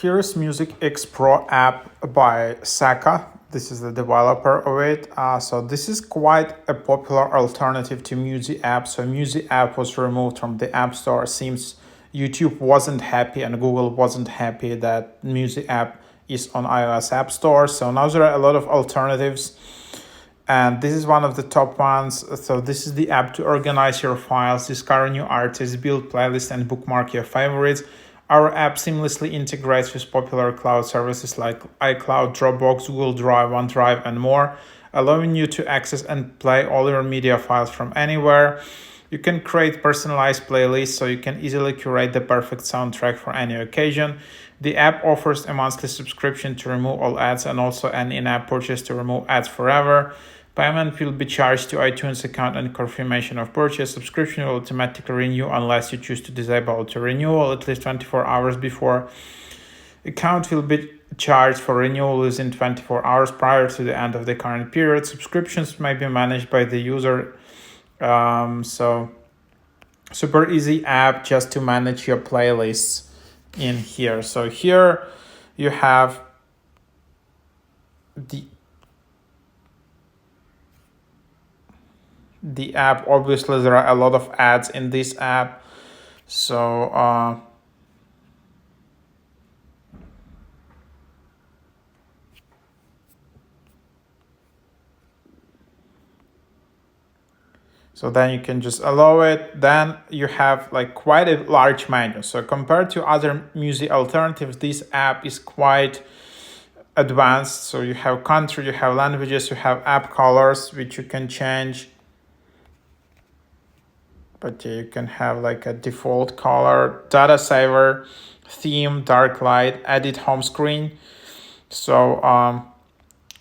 Here's Music X Pro app by Saka. This is the developer of it. So this is quite a popular alternative to Music app. So Music app was removed from the App Store. Seems YouTube wasn't happy and Google wasn't happy that Music app is on iOS App Store. So now there are a lot of alternatives, and this is one of the top ones. So this is the app to organize your files, discover new artists, build playlists, and bookmark your favorites. Our app seamlessly integrates with popular cloud services like iCloud, Dropbox, Google Drive, OneDrive, and more, allowing you to access and play all your media files from anywhere. You can create personalized playlists so you can easily curate the perfect soundtrack for any occasion. The app offers a monthly subscription to remove all ads and also an in-app purchase to remove ads forever. Payment will be charged to iTunes account and confirmation of purchase. Subscription will automatically renew unless you choose to disable auto renewal at least 24 hours before. Account will be charged for renewal within 24 hours prior to the end of the current period. Subscriptions may be managed by the user. So super easy app just to manage your playlists in here. So here you have the app. Obviously there are a lot of ads in this app, so then you can just allow it. Then you have like quite a large menu. So compared to other music alternatives, this app is quite advanced. So you have country, you have languages, you have app colors which you can change. But you can have like a default color, data saver, theme, dark light, edit home screen. So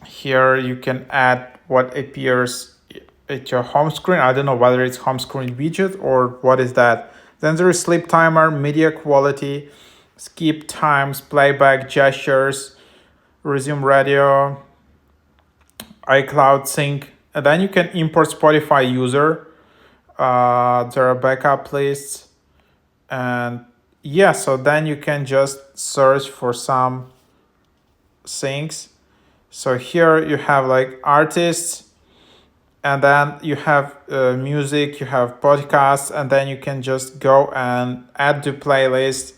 here you can add what appears at your home screen. I don't know whether it's home screen widget or what is that. Then there is sleep timer, media quality, skip times, playback, gestures, resume radio, iCloud sync. And then you can import Spotify user. There are backup lists, and yeah, so then you can just search for some things. So here you have like artists, and then you have music, you have podcasts, and then you can just go and add to playlist.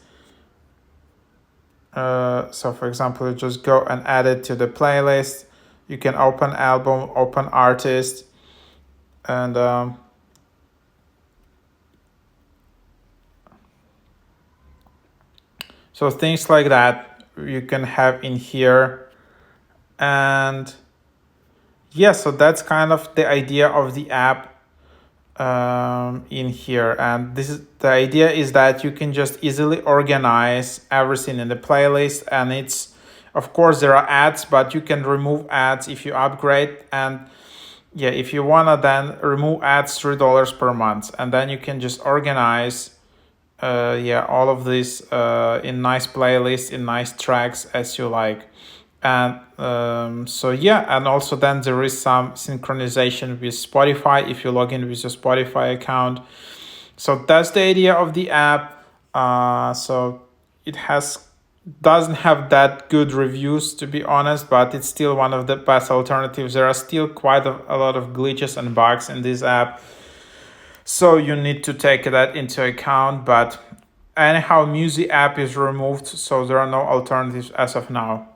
So for example, you just go and add it to the playlist. You can open album, open artist, and so things like that you can have in here. And yeah, so that's kind of the idea of the app in here. And the idea is that you can just easily organize everything in the playlist. And it's, of course, there are ads, but you can remove ads if you upgrade. And yeah, if you wanna then remove ads, $3 per month. And then you can just organize all of this in nice playlists, in nice tracks as you like. And and also then there is some synchronization with Spotify if you log in with your Spotify account. So that's the idea of the app. So it doesn't have that good reviews, to be honest, but it's still one of the best alternatives. There are still quite a lot of glitches and bugs in this app, so you need to take that into account. But anyhow, Music app is removed, so there are no alternatives as of now.